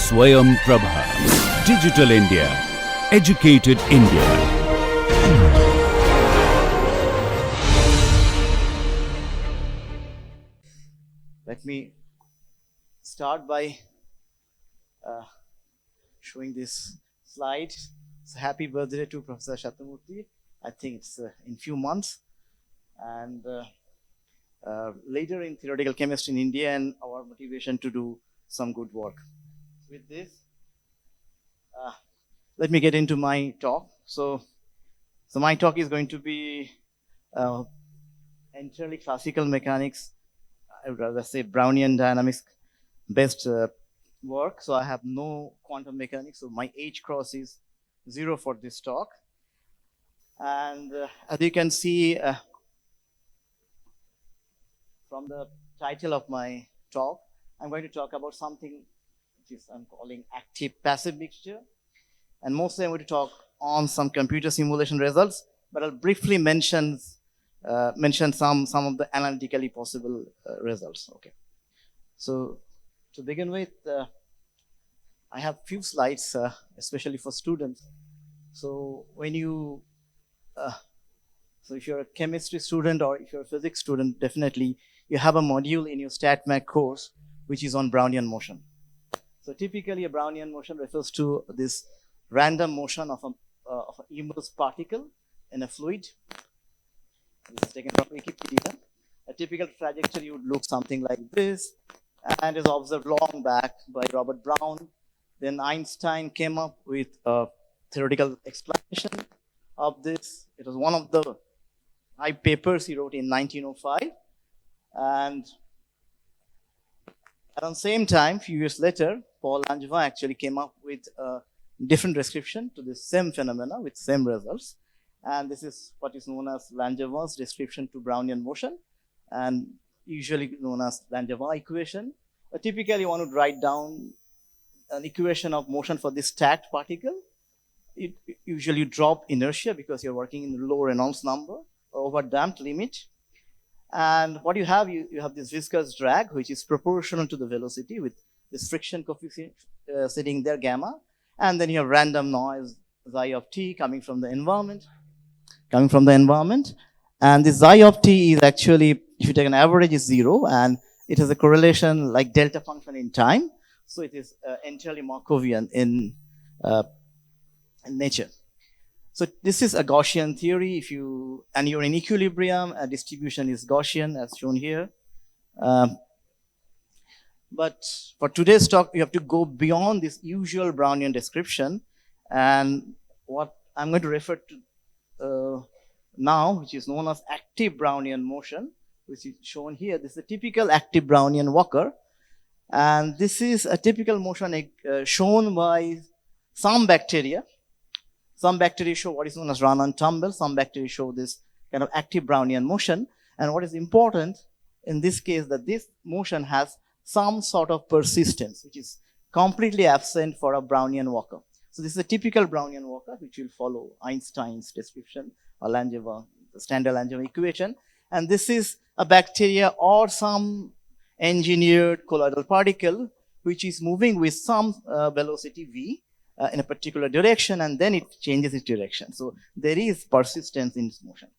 Swayam Prabha. Digital India. Educated India. Let me start by showing this slide. So happy birthday to Professor Chakrabarti. I think it's in few months. And later in theoretical chemistry in India and our motivation to do some good work. With this, let me get into my talk. So my talk is going to be entirely classical mechanics. I would rather say Brownian dynamics based work. So I have no quantum mechanics. So my H cross is 0 for this talk. And as you can see from the title of my talk, I'm going to talk about something which is I'm calling active-passive mixture. And mostly I'm going to talk on some computer simulation results, but I'll briefly mention some of the analytically possible results. Okay. So to begin with, I have few slides, especially for students. So when you, so if you're a chemistry student or if you're a physics student, definitely you have a module in your StatMech course which is on Brownian motion. So typically a Brownian motion refers to this random motion of an immersed particle in a fluid. This is taken from Wikipedia. A typical trajectory would look something like this and is observed long back by Robert Brown. Then Einstein came up with a theoretical explanation of this. It was one of the 5 papers he wrote in 1905. And around the same time, a few years later, Paul Langevin actually came up with a different description to the same phenomena with same results. And this is what is known as Langevin's description to Brownian motion, and usually known as Langevin equation. Typically, one would write down an equation of motion for this stacked particle. It usually drop inertia because you're working in the low Reynolds number or over damped limit. And what you have, you have this viscous drag, which is proportional to the velocity with this friction coefficient sitting there, gamma. And then you have random noise, xi of t, coming from the environment. And this xi of t is actually, if you take an average, is 0. And it has a correlation like delta function in time. So it is entirely Markovian in nature. So this is a Gaussian theory. And you're in equilibrium, a distribution is Gaussian as shown here. But for today's talk, you have to go beyond this usual Brownian description. And what I'm going to refer to now, which is known as active Brownian motion, which is shown here. This is a typical active Brownian walker. And this is a typical motion shown by some bacteria. Some bacteria show what is known as run and tumble. Some bacteria show this kind of active Brownian motion. And what is important in this case, that this motion has some sort of persistence, which is completely absent for a Brownian walker. So this is a typical Brownian walker, which will follow Einstein's description or Langevin, the standard Langevin equation. And this is a bacteria or some engineered colloidal particle, which is moving with some velocity v in a particular direction, and then it changes its direction. So there is persistence in its motion.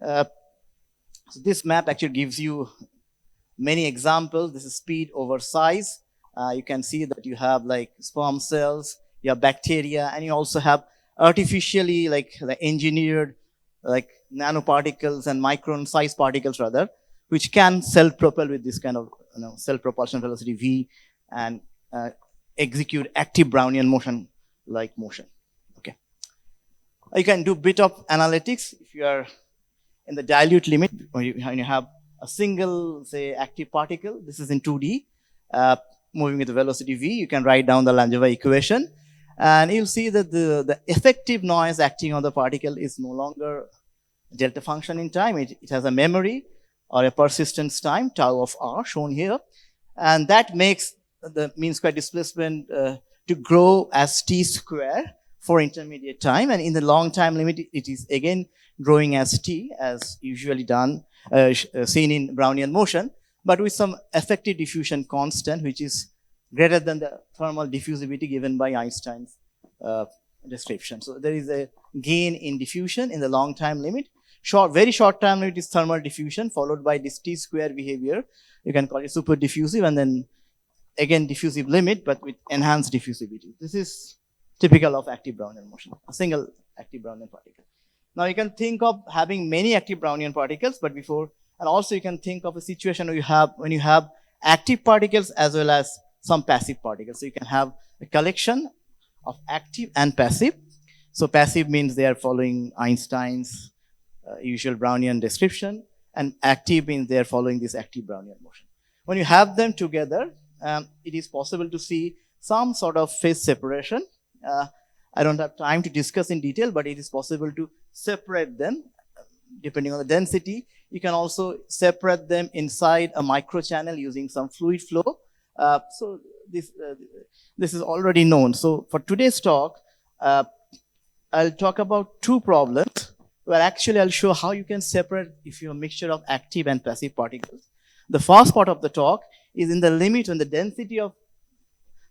So this map actually gives you many examples. This is speed over size. You can see that you have like sperm cells, you have bacteria, and you also have artificially like engineered like nanoparticles and micron size particles rather, which can self-propel with this kind of self-propulsion velocity v and execute active Brownian motion like motion. Okay. You can do bit of analytics if you are in the dilute limit, or you have a single, say, active particle. This is in 2D, moving with the velocity v. You can write down the Langevin equation, and you'll see that the effective noise acting on the particle is no longer delta function in time. It has a memory or a persistence time, tau of r, shown here. And that makes the mean square displacement to grow as t square for intermediate time. And in the long time limit, it is again growing as t, as usually done, seen in Brownian motion, but with some effective diffusion constant, which is greater than the thermal diffusivity given by Einstein's description. So there is a gain in diffusion in the long time limit. Very short time limit is thermal diffusion followed by this T square behavior. You can call it super diffusive, and then again diffusive limit, but with enhanced diffusivity. This is typical of active Brownian motion, a single active Brownian particle. Now you can think of having many active Brownian particles, but and also you can think of a situation when you have active particles as well as some passive particles. So you can have a collection of active and passive. So passive means they are following Einstein's usual Brownian description, and active means they are following this active Brownian motion. When you have them together, it is possible to see some sort of phase separation. I don't have time to discuss in detail, but it is possible to separate them depending on the density. You can also separate them inside a microchannel using some fluid flow. So this is already known. So for today's talk, I'll talk about two problems where actually I'll show how you can separate if you're a mixture of active and passive particles. The first part of the talk is in the limit when the density of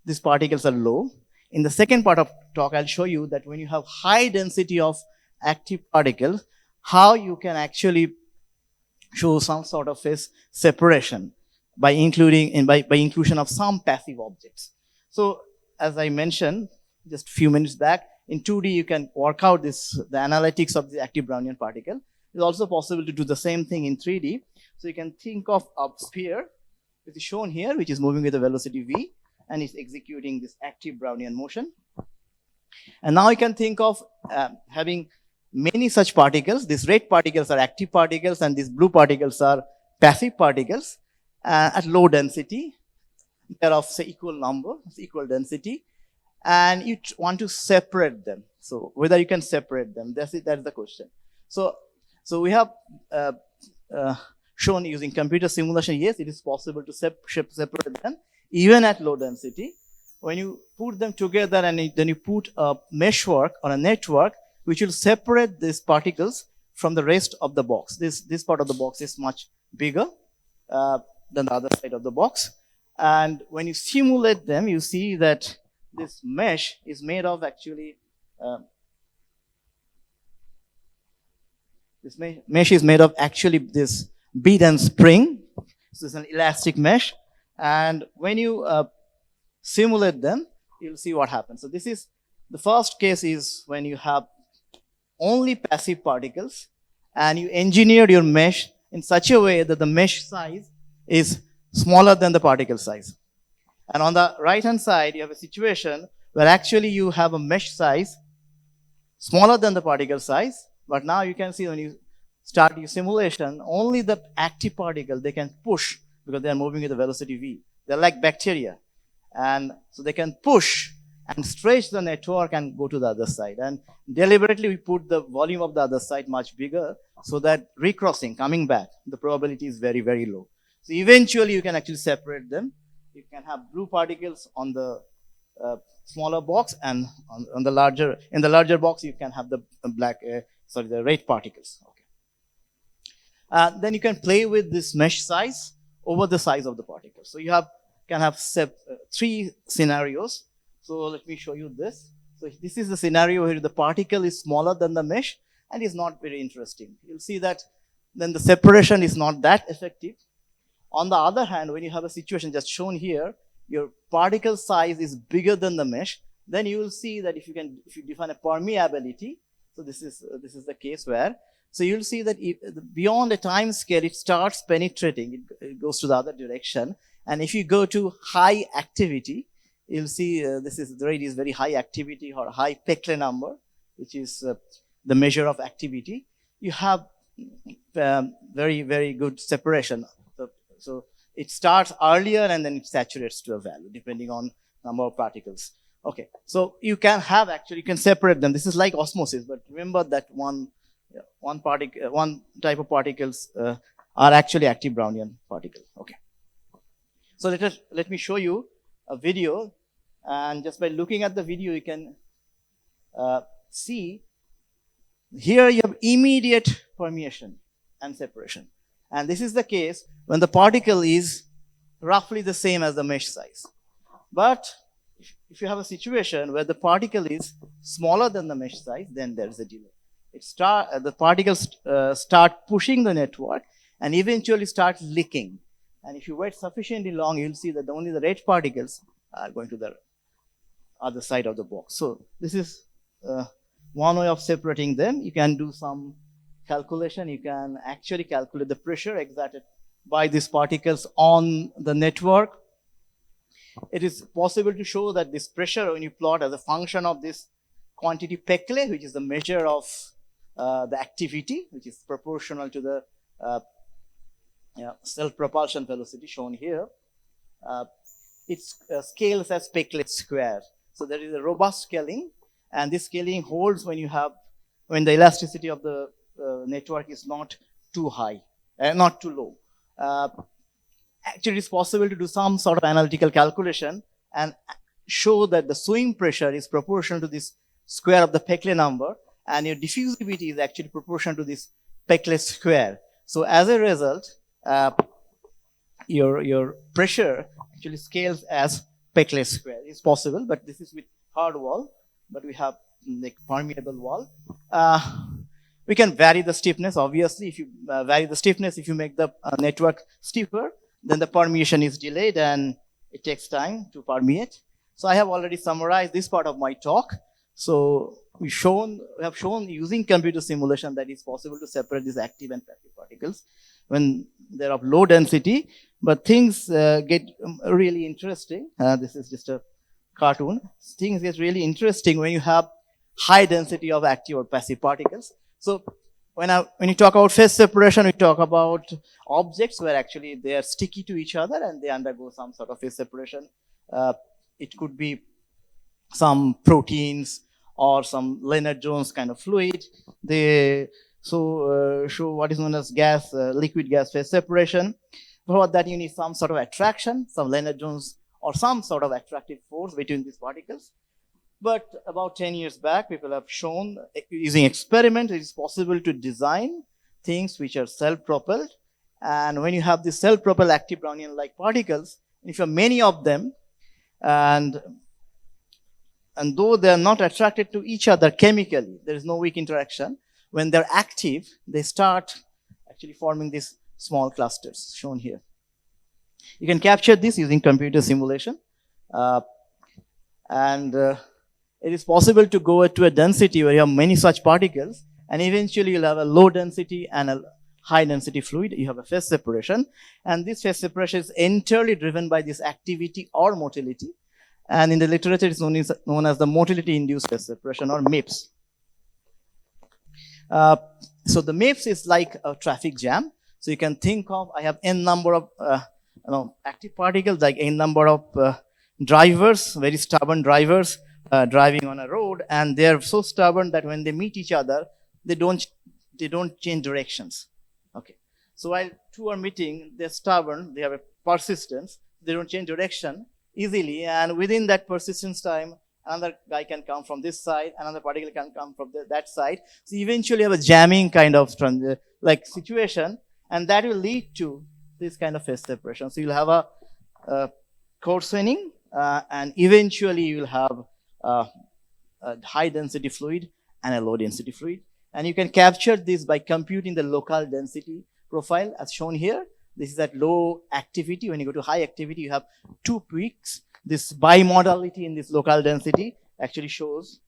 these particles are low. In the second part of talk, I'll show you that when you have high density of active particles, how you can actually show some sort of phase separation by inclusion of some passive objects. So as I mentioned just a few minutes back, in 2D you can work out the analytics of the active Brownian particle. It's also possible to do the same thing in 3D. So you can think of a sphere, which is shown here, which is moving with a velocity v, and is executing this active Brownian motion. And now you can think of having many such particles. These red particles are active particles, and these blue particles are passive particles at low density. They're of, say, equal number, equal density, and you want to separate them. So whether you can separate them, that's the question. So we have shown using computer simulation, yes, it is possible to separate them even at low density. When you put them together and then you put a meshwork or a network which will separate these particles from the rest of the box. This part of the box is much bigger than the other side of the box. And when you simulate them, you see that this mesh is made of actually, mesh is made of actually this bead and spring. This is an elastic mesh. And when you simulate them, you'll see what happens. So this is, the first case is when you have only passive particles and you engineered your mesh in such a way that the mesh size is smaller than the particle size. And on the right hand side, you have a situation where actually you have a mesh size smaller than the particle size, but now you can see when you start your simulation, only the active particle they can push because they are moving with a velocity v. They're like bacteria. And so they can push and stretch the network and go to the other side. And deliberately we put the volume of the other side much bigger so that recrossing, coming back, the probability is very, very low. So eventually you can actually separate them. You can have blue particles on the smaller box, and in the larger box you can have the the red particles. Okay. Then you can play with this mesh size over the size of the particle. So you can have three scenarios. So let me show you this. So this is the scenario where the particle is smaller than the mesh and is not very interesting. You'll see that then the separation is not that effective. On the other hand, when you have a situation just shown here, your particle size is bigger than the mesh, then you will see that if you define a permeability, so this is the case where, so you'll see that beyond a time scale, it starts penetrating, it goes to the other direction. And if you go to high activity, you'll see the rate is very high activity or high Peclet number, which is the measure of activity. You have very, very good separation. So it starts earlier and then it saturates to a value depending on number of particles. Okay, so you can separate them. This is like osmosis, but remember that one type of particles are actually active Brownian particles. Okay. So let me show you a video, and just by looking at the video, you can see here you have immediate permeation and separation. And this is the case when the particle is roughly the same as the mesh size. But if you have a situation where the particle is smaller than the mesh size, then there is a delay. The particles start pushing the network and eventually start leaking. And if you wait sufficiently long, you'll see that only the red particles are going to the other side of the box. So this is one way of separating them. You can do some calculation. You can actually calculate the pressure exerted by these particles on the network. It is possible to show that this pressure, when you plot as a function of this quantity Peclet, which is the measure of the activity, which is proportional to the self-propulsion velocity shown here, it scales as Peclet square. So there is a robust scaling, and this scaling holds when the elasticity of the network is not too high, not too low. Actually, it's possible to do some sort of analytical calculation and show that the swing pressure is proportional to this square of the Peclet number, and your diffusivity is actually proportional to this Peclet square. So as a result, your pressure actually scales as Peclet square. It's possible, but this is with hard wall, but we have like permeable wall. We can vary the stiffness. Obviously, if you vary the stiffness, if you make the network stiffer, then the permeation is delayed and it takes time to permeate. So I have already summarized this part of my talk. So we have shown using computer simulation that it's possible to separate these active and passive particles when they're of low density. But things get really interesting. This is just a cartoon. Things get really interesting when you have high density of active or passive particles. So when you talk about phase separation, we talk about objects where actually they are sticky to each other and they undergo some sort of phase separation. It could be some proteins or some Lennard-Jones kind of fluid. They show what is known as liquid gas phase separation. For that, you need some sort of attraction, some Lennard-Jones or some sort of attractive force between these particles. But about 10 years back, people have shown using experiments, it is possible to design things which are self-propelled. And when you have these self-propelled active Brownian-like particles, if you have many of them, and though they are not attracted to each other chemically, there is no weak interaction. When they're active, they start actually forming these small clusters shown here. You can capture this using computer simulation. It is possible to go to a density where you have many such particles, and eventually you'll have a low density and a high density fluid. You have a phase separation, and this phase separation is entirely driven by this activity or motility. And in the literature, it's known as the motility-induced phase separation, or MIPS. So the MIPS is like a traffic jam. So you can think of, I have n number of active particles, like n number of drivers, very stubborn drivers, driving on a road, and they're so stubborn that when they meet each other, they don't change directions. Okay. So while two are meeting, they're stubborn, they have a persistence, they don't change direction easily, and within that persistence time, another guy can come from this side, another particle can come from that side. So eventually you have a jamming kind of situation, and that will lead to this kind of phase separation. So you'll have a coarsening, and eventually you'll have a high density fluid and a low density fluid. And you can capture this by computing the local density profile as shown here. This is at low activity. When you go to high activity, you have two peaks. This bimodality in this local density actually shows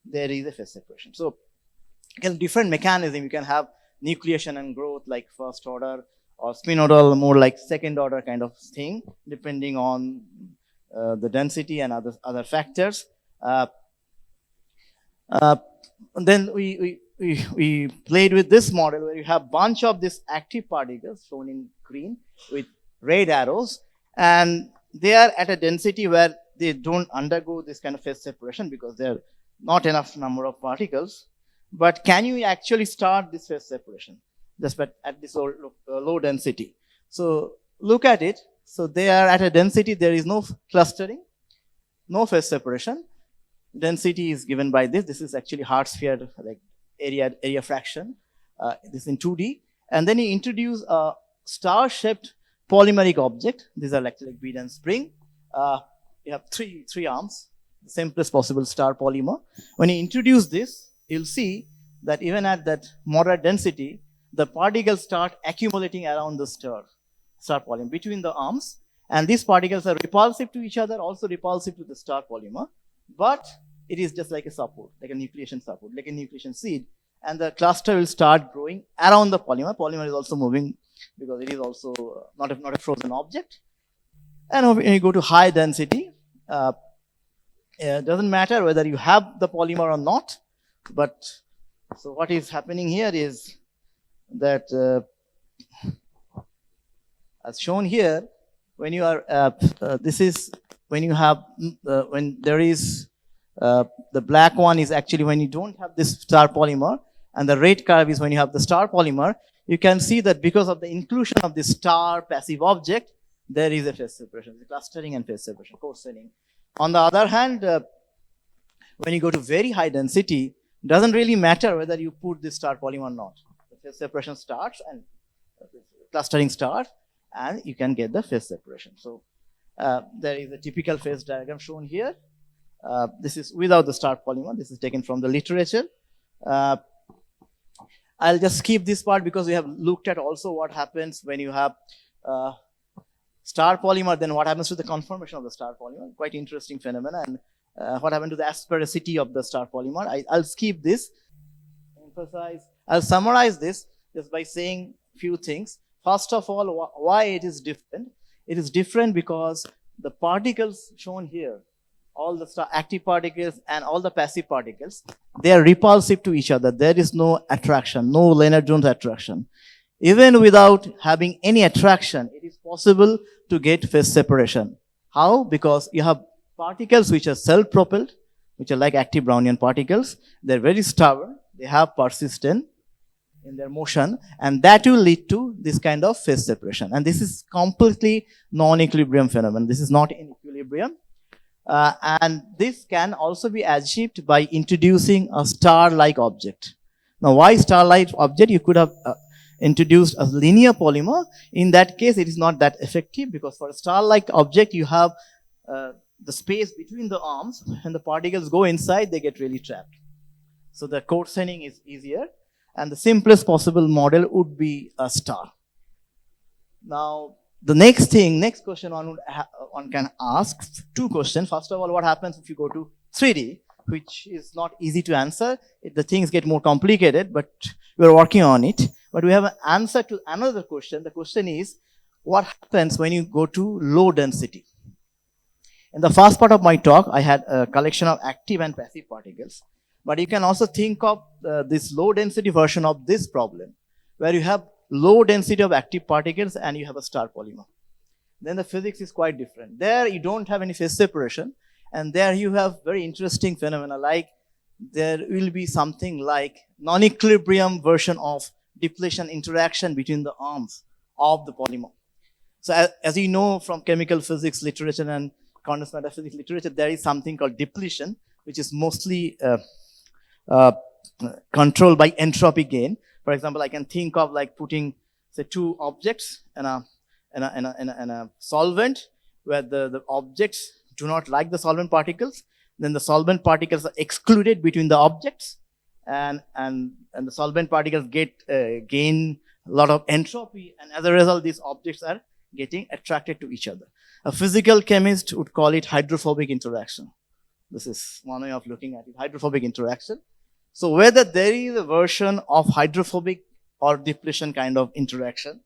there is a phase separation. So you can have different mechanism. You can have nucleation and growth like first order, or spinodal more like second order kind of thing, depending on the density and other factors. Then we played with this model where you have bunch of these active particles shown in green with red arrows, and they are at a density where they don't undergo this kind of phase separation because there are not enough number of particles. But can you actually start this phase separation just at this low density? So look at it. So they are at a density, there is no clustering, no phase separation. Density is given by this. This is actually hard sphere, like area fraction. This in 2D. And then you introduce a star-shaped polymeric object. These are like bead and spring. you have three arms, the simplest possible star polymer. When you introduce this, you'll see that even at that moderate density, the particles start accumulating around the star polymer between the arms. And these particles are repulsive to each other, also repulsive to the star polymer. But it is just like a support, like a nucleation support, like a nucleation seed. And the cluster will start growing around the polymer. Polymer is also moving because it is also not a frozen object. And when you go to high density, it doesn't matter whether you have the polymer or not. But so what is happening here is that, as shown here, when you are, this is when you have, when there is, the black one is actually when you don't have this star polymer, and the red curve is when you have the star polymer. You can see that because of the inclusion of the star passive object, there is a phase separation, the clustering and phase separation, coarsening. On the other hand, when you go to very high density, it doesn't really matter whether you put this star polymer or not. The phase separation starts and clustering starts, and you can get the phase separation. So there is a typical phase diagram shown here. This is without the star polymer. This is taken from the literature. I'll just skip this part because we have looked at also what happens when you have star polymer, then what happens to the conformation of the star polymer. Quite interesting phenomena. And what happened to the aspericity of the star polymer. I'll skip this. I'll summarize this just by saying few things. First of all, why it is different. It is different because the particles shown here, all the active particles and all the passive particles, they are repulsive to each other. There is no attraction, no Lennard-Jones attraction. Even without having any attraction, it is possible to get phase separation. How? Because you have particles which are self-propelled, which are like active Brownian particles. They're very stubborn. They have persistence in their motion, and that will lead to this kind of phase separation. And this is completely non-equilibrium phenomenon. This is not in equilibrium. And this can also be achieved by introducing a star-like object. Now, why star-like object? You could have introduced a linear polymer. In that case, it is not that effective because for a star-like object, you have the space between the arms. When the particles go inside, they get really trapped. So the coarsening is easier. And the simplest possible model would be a star. Now, the next question one can ask, two questions. First of all, what happens if you go to 3D, which is not easy to answer. The things get more complicated, but we're working on it. But we have an answer to another question. The question is, what happens when you go to low density? In the first part of my talk, I had a collection of active and passive particles. But you can also think of this low density version of this problem, where you have low density of active particles and you have a star polymer. Then the physics is quite different. There you don't have any phase separation, and there you have very interesting phenomena, like there will be something like non-equilibrium version of depletion interaction between the arms of the polymer. So as you know from chemical physics literature and condensed matter physics literature, there is something called depletion, which is mostly controlled by entropy gain. For example, I can think of like putting, say, two objects in a solvent where the objects do not like the solvent particles. Then the solvent particles are excluded between the objects, and the solvent particles gain a lot of entropy, and as a result, these objects are getting attracted to each other. A physical chemist would call it hydrophobic interaction. This is one way of looking at it, hydrophobic interaction. So whether there is a version of hydrophobic or depletion kind of interaction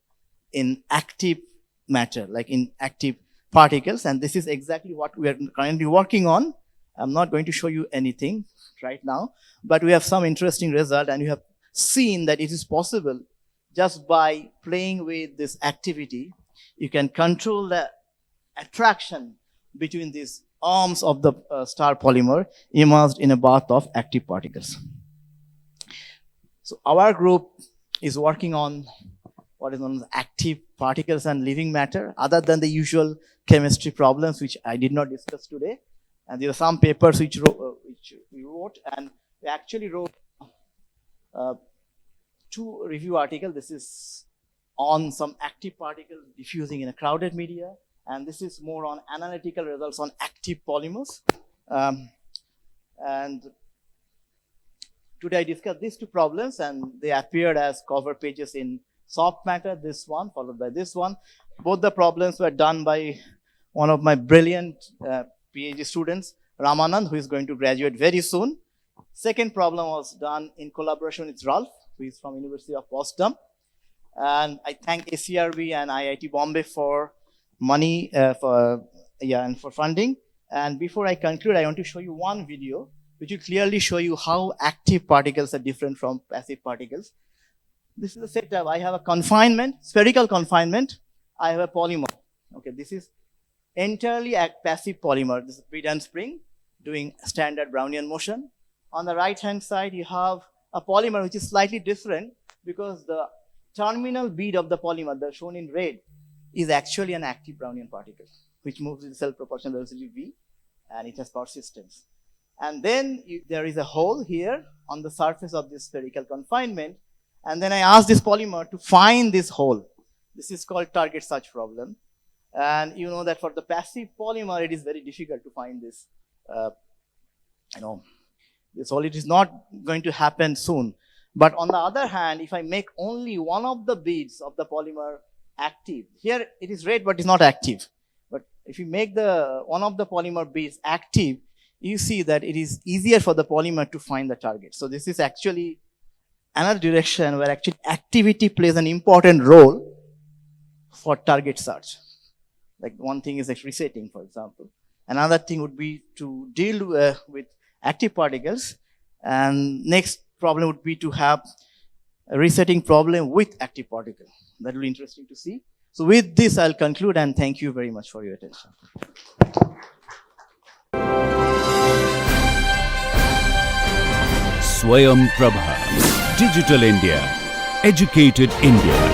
in active matter, like in active particles, and this is exactly what we are currently working on. I'm not going to show you anything right now, but we have some interesting result, and we have seen that it is possible just by playing with this activity. You can control the attraction between these arms of the star polymer immersed in a bath of active particles. So our group is working on what is known as active particles and living matter, other than the usual chemistry problems, which I did not discuss today. And there are some papers which we wrote, and we actually wrote two review articles. This is on some active particles diffusing in a crowded media, And this is more on analytical results on active polymers. And today I discussed these two problems, and they appeared as cover pages in Soft Matter, this one followed by this one. Both the problems were done by one of my brilliant PhD students, Ramanand, who is going to graduate very soon. Second problem was done in collaboration with Ralph, who is from University of Potsdam. And I thank ACRB and IIT Bombay for money, and for funding. And before I conclude, I want to show you one video which will clearly show you how active particles are different from passive particles. This is the setup. I have a confinement, spherical confinement. I have a polymer. Okay, this is entirely a passive polymer. This is bead and spring doing standard Brownian motion. On the right-hand side, you have a polymer which is slightly different because the terminal bead of the polymer, the shown in red, is actually an active Brownian particle, which moves with self-proportional velocity v, and it has persistence. And then there is a hole here on the surface of this spherical confinement. And then I asked this polymer to find this hole. This is called target search problem. And you know that for the passive polymer, it is very difficult to find this, this hole. It is not going to happen soon. But on the other hand, if I make only one of the beads of the polymer active, here it is red, but it's not active. But if you make one of the polymer beads active, you see that it is easier for the polymer to find the target. So this is actually another direction where actually activity plays an important role for target search. Like one thing is like resetting, for example. Another thing would be to deal with active particles. And next problem would be to have a resetting problem with active particle. That will be interesting to see. So with this, I'll conclude, and thank you very much for your attention. Swayam Prabha, Digital India, Educated India.